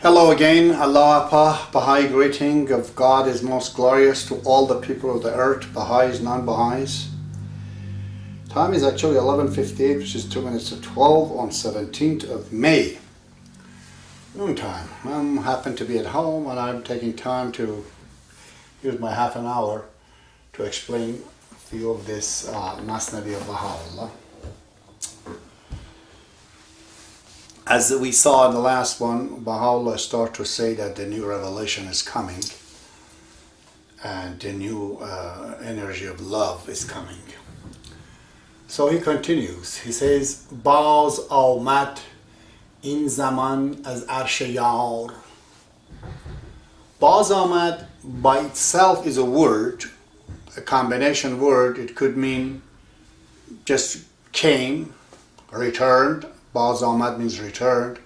Hello again, Allah Baha'i greeting of God is most glorious to all the people of the earth, Baha'is, non-Baha'is. Time is actually 11:58, which is 2 minutes to 12 on 17th of May. Noon time. I happen to be at home and I'm taking time to use my half an hour to explain a few of this Mathnavi of Baha'u'llah. As we saw in the last one, Baha'u'llah started to say that the new revelation is coming and the new energy of love is coming. So he continues, he says, Baz آمد این زمان از عرش یار. Baz آمد by itself is a word, a combination word. It could mean just came, returned. Baz آمد means returned.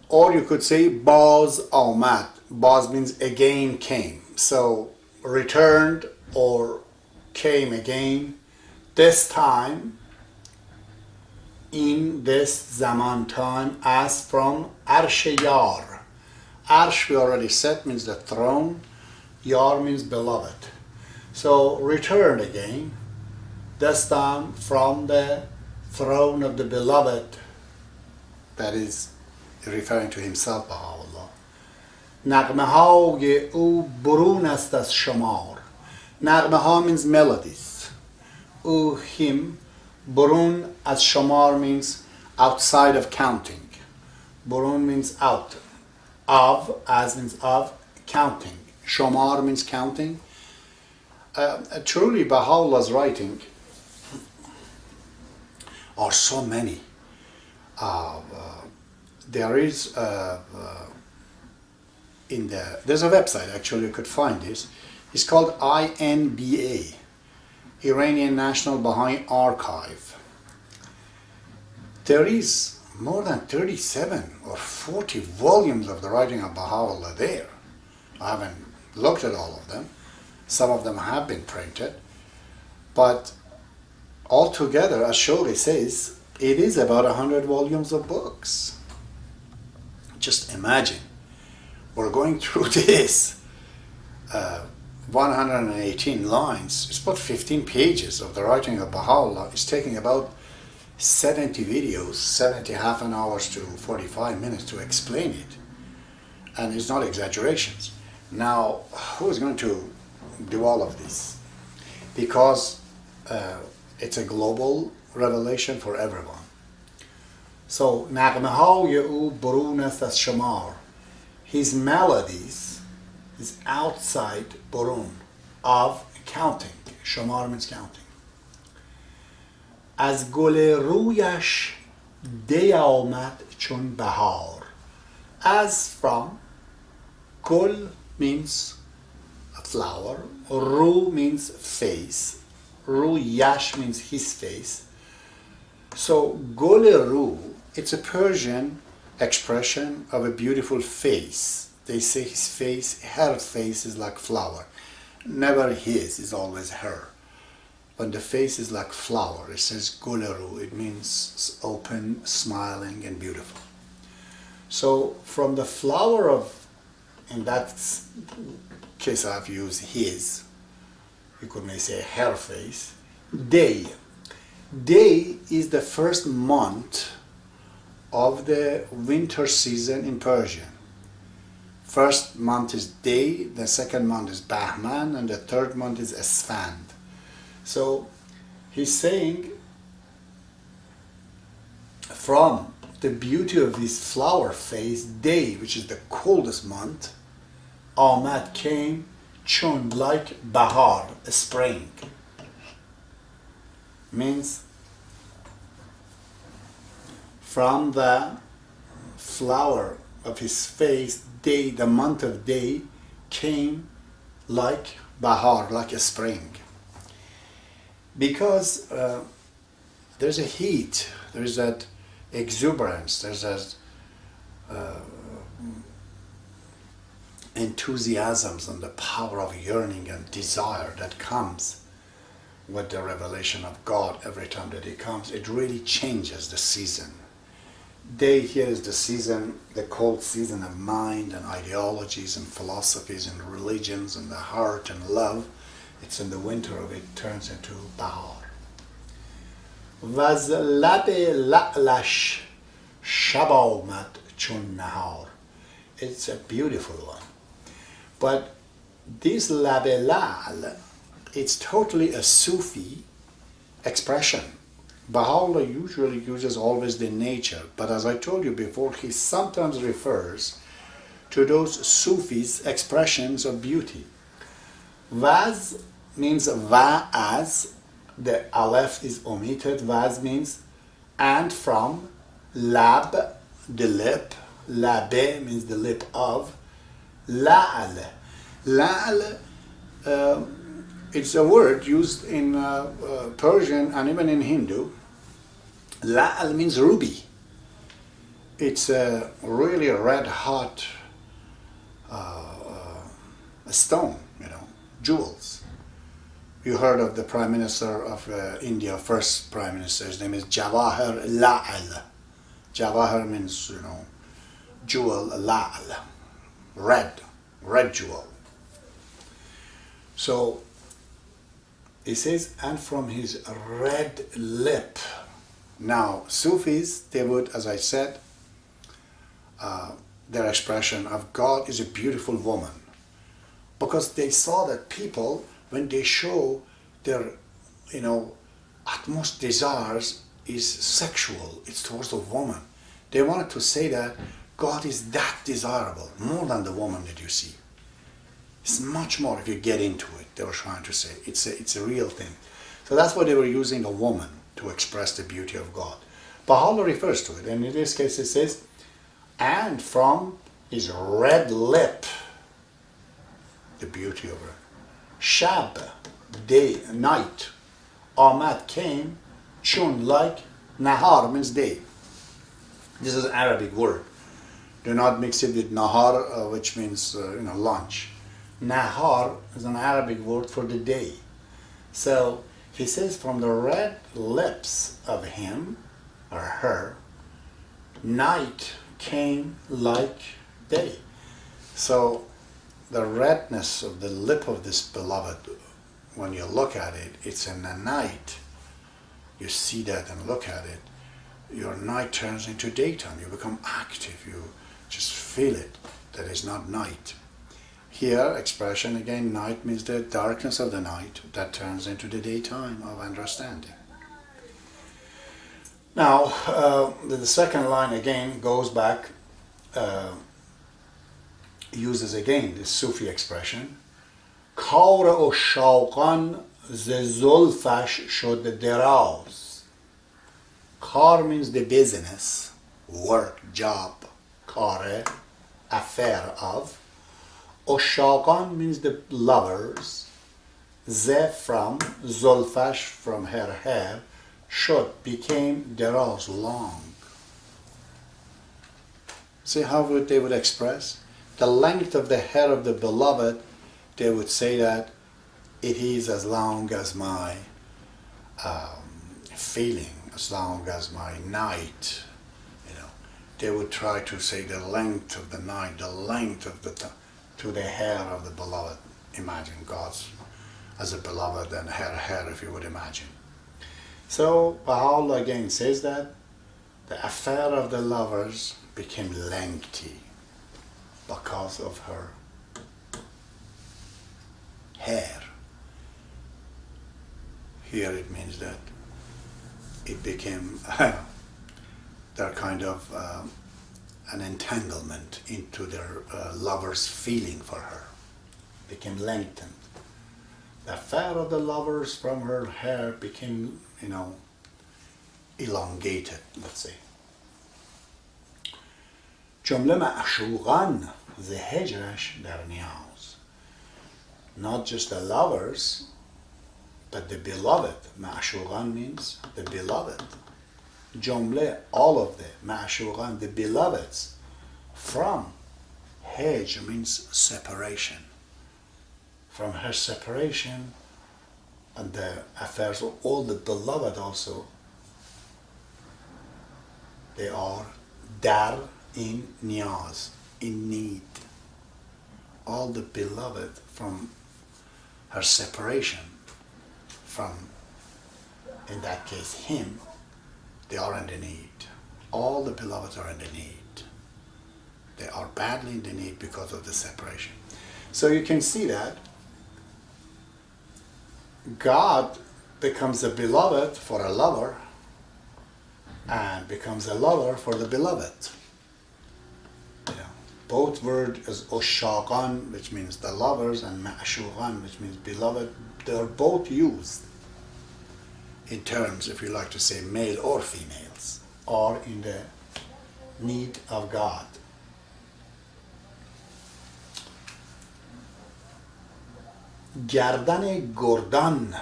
Or you could say Baz آمد. Baz means again came. So returned or came again. This time, in this zaman time, as from Arsh Yar. Arsh, we already said, means the throne. Yar means beloved. So returned again, this time from the throne of the beloved, that is referring to himself, Baha'u'llah. نغمه‌های او برون است از شمار. نغمه‌ها means melodies. him, برون از شمار means outside of counting. برون means out. Of, as means of, counting. شمار means counting. Truly, Baha'u'llah's writing are so many. There is there's a website actually you could find this. It's called INBA, Iranian National Baha'i Archive. There is more than 37 or 40 volumes of the writing of Baha'u'llah there. I haven't looked at all of them. Some of them have been printed, but altogether, as Shoghi says, it is about 100 volumes of books. Just imagine, we're going through this 118 lines. It's about 15 pages of the writing of Baha'u'llah. It's taking about 70 videos, 70 half an hours to 45 minutes to explain it. And it's not exaggerations. Now, who is going to do all of this? Because it's a global revelation for everyone. So, نغمه‌های او برون است از شمار. His melodies is outside برون of counting. شمار means counting. از گل رویش دی آمد چون بهار. As from, گل means a flower, رو means face, رویش means his face. So gol ru, it's a Persian expression of a beautiful face. They say his face, her face is like flower. Never his, is always her. When the face is like flower, it says gol ru. It means open, smiling, and beautiful. So from the flower of, in that case I've used his, you could maybe say her face, day. Day is the first month of the winter season in Persia. First month is Day, the second month is Bahman, and the third month is Esfand. So he's saying from the beauty of this flower face, Day, which is the coldest month, Ahmad came, chun, like Bahar, a spring. Means from the flower of his face, Day, the month of Day, came like Bahar, like a spring. Because there's a heat, there's that exuberance, there's that enthusiasms and the power of yearning and desire that comes with the revelation of God every time that it comes. It really changes the season. Day here is the season, the cold season of mind and ideologies and philosophies and religions and the heart and love. It's in the winter of it turns into Bahar. وز لب لعلش شب آمد چون نهار. It's a beautiful one. But this lab la'al, it's totally a Sufi expression. Baha'u'llah usually uses always the nature, but as I told you before, he sometimes refers to those Sufis expressions of beauty. Vaz means va'az, the aleph is omitted. Vaz means and from, lab, the lip, labe means the lip of, la'al. La'al, it's a word used in Persian and even in Hindu. La'al means ruby. It's a really red hot stone, jewels. You heard of the Prime Minister of India, first Prime Minister, his name is Jawahar La'al. Jawahar means, jewel, La'al, red jewel. So, he says, and from his red lip. Now, Sufis, they would, as I said, their expression of God is a beautiful woman. Because they saw that people, when they show their, utmost desires is sexual, it's towards the woman. They wanted to say that God is that desirable, more than the woman that you see. It's much more if you get into it, they were trying to say. It's a real thing. So that's why they were using a woman to express the beauty of God. Baha'u'llah refers to it, and in this case it says, and from his red lip, the beauty of her. Shab, day, night. Ahmad came, chun, like, nahar means day. This is an Arabic word. Do not mix it with nahar, which means, lunch. Nahar is an Arabic word for the day. So he says from the red lips of him or her, night came like day. So the redness of the lip of this beloved, when you look at it, it's in the night. You see that and look at it. Your night turns into daytime. You become active. You just feel it. That is not night. Here, expression again, night means the darkness of the night that turns into the daytime of understanding. Now, the second line again goes back, uses again this Sufi expression. کار عشاقان ز زلفش شد دراز. Kar means the business, work, job, kare, affair of. Oshaqan means the lovers. Ze from, Zulfash from her hair, shod became deraz, long. See how they would express? The length of the hair of the beloved, they would say that it is as long as my feeling, as long as my night. They would try to say the length of the night, the length of to the hair of the beloved. Imagine God's as a beloved and her hair, if you would imagine. So Baha'u'llah again says that the affair of the lovers became lengthy because of her hair. Here it means that it became their kind of an entanglement into their lover's feeling for her. Became lengthened. The affair of the lovers from her hair became, elongated, let's say. جمله معشوقان ز هجرش در نیاز. Not just the lovers, but the beloved. معشوقان means the beloved. Jumle, all of the ma'ashuqan, the beloveds, from hajj means separation. From her separation and the affairs of all the beloved also, they are Dar in niyaz, in need. All the beloved from her separation from, in that case, him, they are in the need. All the beloved are in the need. They are badly in the need because of the separation. So you can see that God becomes a beloved for a lover and becomes a lover for the beloved. You know, both word is oshaqan, which means the lovers, and ma'shuqan, which means beloved. They are both used in terms, if you like to say, male or females, are in the need of God. گردن گردان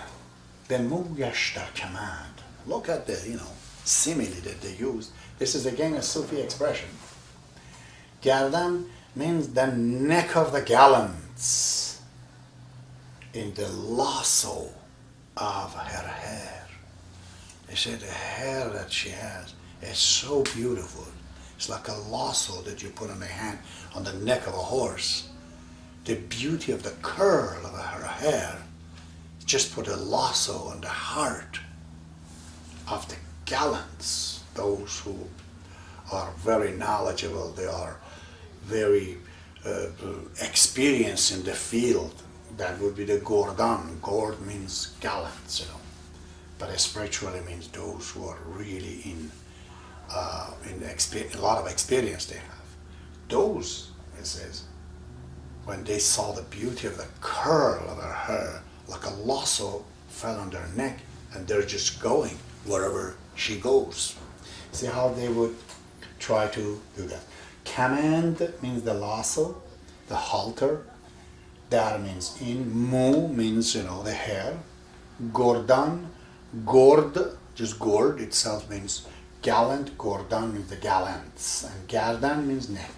به مویش در کمند. Look at the, simile that they use. This is again a Sufi expression. Gardan means the neck of the gallants in the lasso of her hair. They say the hair that she has is so beautiful. It's like a lasso that you put on the hand, on the neck of a horse. The beauty of the curl of her hair just put a lasso on the heart of the gallants, those who are very knowledgeable, they are very experienced in the field. That would be the Gordon. Gord means gallants, but spiritually means those who are really in a lot of experience they have. Those, it says, when they saw the beauty of the curl of her hair, like a lasso fell on their neck, and they're just going wherever she goes. See how they would try to do that. Command means the lasso, the halter. Dar means in. Mu means, the hair. Gordan, gord, just gord itself means gallant. Gordan means the gallants. And gardan means neck.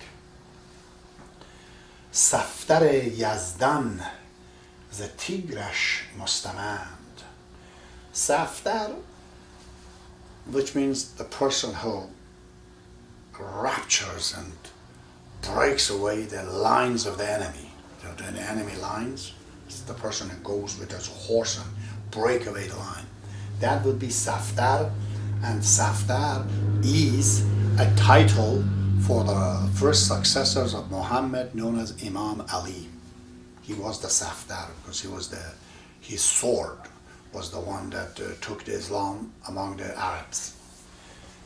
Saftar Yazdan, the tigrash mustamand. Saftar, which means the person who raptures and breaks away the lines of the enemy. The enemy lines, it's the person who goes with his horse and break away the line. That would be Saftar, and Saftar is a title for the first successors of Muhammad, known as Imam Ali. He was the Saftar because his sword was the one that took the Islam among the Arabs.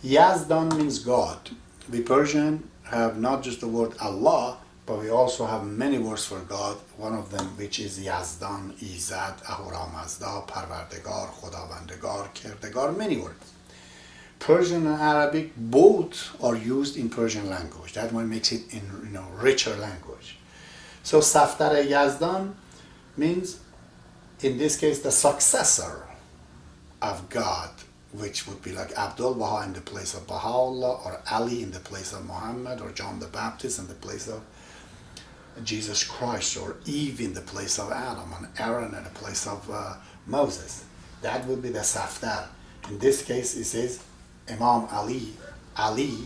Yazdan means God. We Persian have not just the word Allah, but we also have many words for God. One of them, which is Yazdan, Izad, Ahura Mazda, Parvardegar, Khodavandegar, Kirdegar, many words. Persian and Arabic both are used in Persian language. That one makes it in richer language. So Saftar Yazdan means, in this case, the successor of God, which would be like Abdu'l-Baha in the place of Baha'u'llah, or Ali in the place of Muhammad, or John the Baptist in the place of Jesus Christ, or Eve in the place of Adam, and Aaron in the place of Moses. That would be the Saftar. In this case, it says Imam Ali, Ali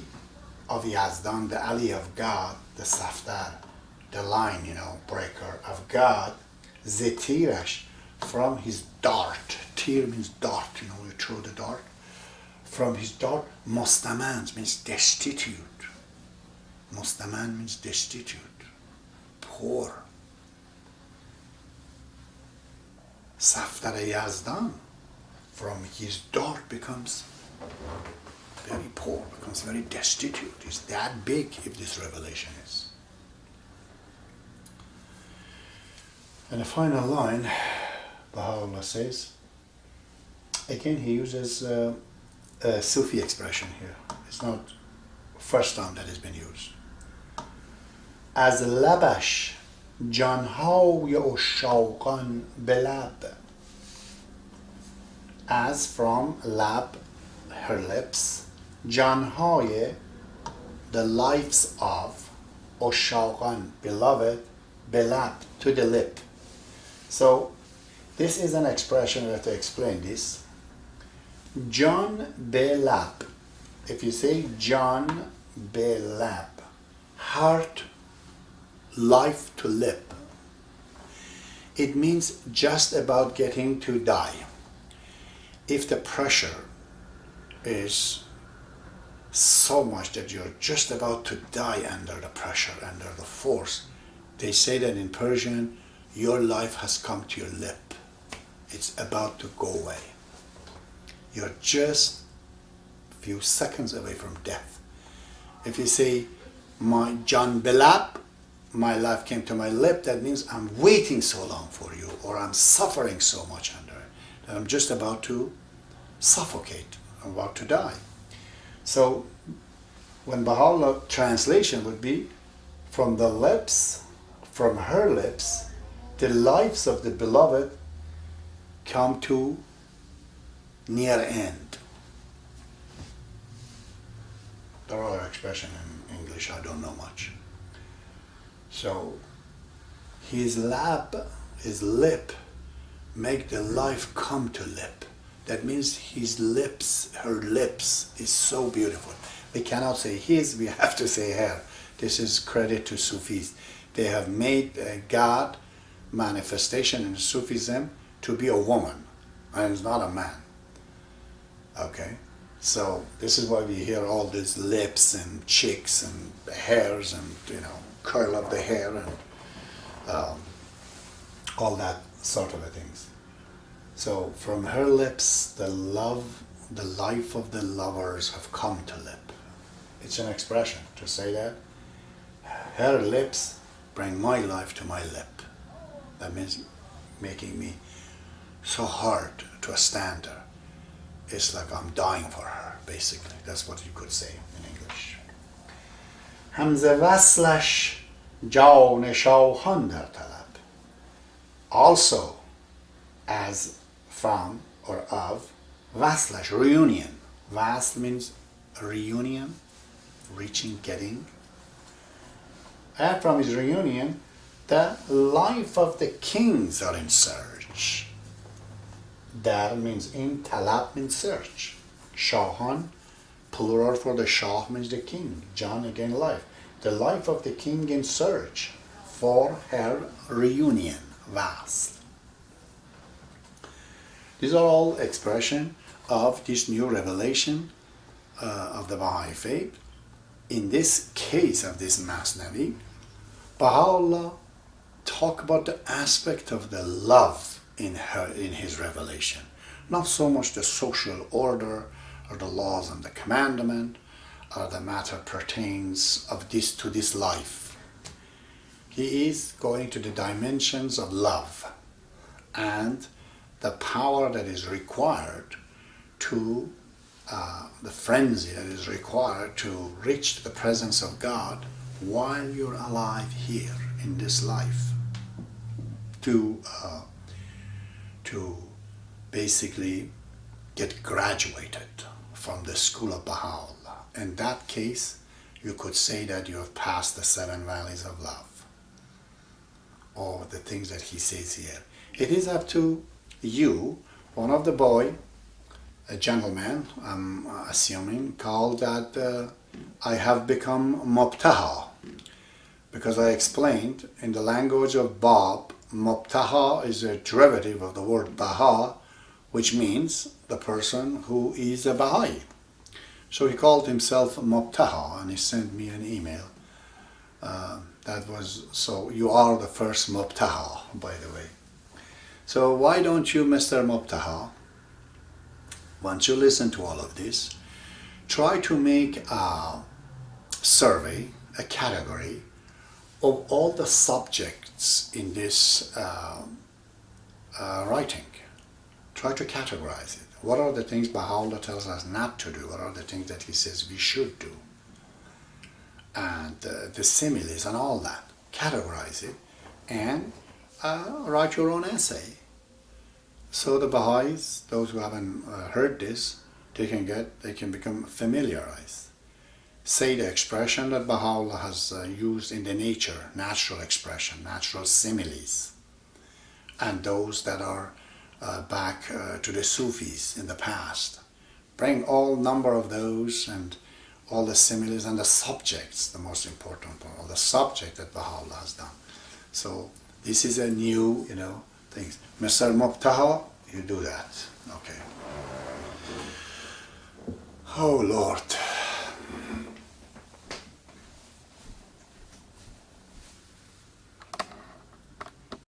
of Yazdan, the Ali of God, the Saftar, the line, breaker of God, Zetirash, from his dart. Tir means dart, you throw the dart. From his dart, Mustamand means destitute. Mustamand means destitute, poor. Saftar Yazdan, from his dart becomes very poor, becomes very destitute. It's that big if this revelation is. And the final line, Baha'u'llah says, again he uses a Sufi expression here. It's not first time that has been used. از لبش جانهای عشاقان به لب. As from lab, her lips, جانهای, the lives of, عشاقان, beloved, به لب, to the lip. So this is an expression, we have to explain this. John be lab. If you say John be lab, heart, life to lip. It means just about getting to die. If the pressure is so much that you're just about to die under the pressure, under the force, they say that in Persian, your life has come to your lip. It's about to go away. You're just a few seconds away from death. If you say, my John Belab, my life came to my lip, that means I'm waiting so long for you, or I'm suffering so much under it, that I'm just about to suffocate, I'm about to die. So, when Baha'u'llah translation would be, from the lips, from her lips, the lives of the beloved come to near end. There are other expressions in English, I don't know much. So, his lab, his lip, make the life come to lip. That means his lips, her lips, is so beautiful. We cannot say his, we have to say her. This is credit to Sufis. They have made God manifestation in Sufism to be a woman, and it's not a man. Okay? So this is why we hear all these lips and cheeks and hairs and, curl of the hair and all that sort of things. So from her lips, the life of the lovers have come to lip. It's an expression to say that. Her lips bring my life to my lip. That means making me so hard to stand her. It's like I'm dying for her, basically. That's what you could say in English. Hamze waslش جان شاهان در طلب. Also, as from or of, waslش, reunion. Wasl means reunion, reaching, getting. And from his reunion, the life of the kings are in search. Dar means in, talab means search. Shahan, plural for the Shah means the king. Jan again life. The life of the king in search for her reunion, wasl. These are all expressions of this new revelation of the Baha'i faith. In this case of this Mathnavi, Baha'u'llah talk about the aspect of the love in his revelation, not so much the social order or the laws and the commandment or the matter pertains of this to this life. He is going to the dimensions of love and the power that is required to the frenzy that is required to reach the presence of God while you're alive here in this life, to basically get graduated from the school of Baha'u'llah. In that case, you could say that you have passed the 7 valleys of love, or the things that he says here. It is up to you. One of the boy, a gentleman, I'm assuming, called that I have become Mubtaha, because I explained in the language of Bab, Mubtaha is a derivative of the word Baha, which means the person who is a Baha'i. So he called himself Mubtaha, and he sent me an email. That was, so you are the first Mubtaha, by the way. So why don't you, Mr. Mubtaha, once you listen to all of this, try to make a survey, a category of all the subjects in this writing. Try to categorize it. What are the things Baha'u'llah tells us not to do? What are the things that he says we should do? And the similes and all that. Categorize it and write your own essay. So the Baha'is, those who haven't heard this, they can become familiarized. Say the expression that Baha'u'llah has used in the nature, natural expression, natural similes, and those that are back to the Sufis in the past. Bring all number of those and all the similes and the subjects, the most important part, all the subject that Baha'u'llah has done. So this is a new, thing. Mr. Mubtaha, you do that. Okay. Oh Lord.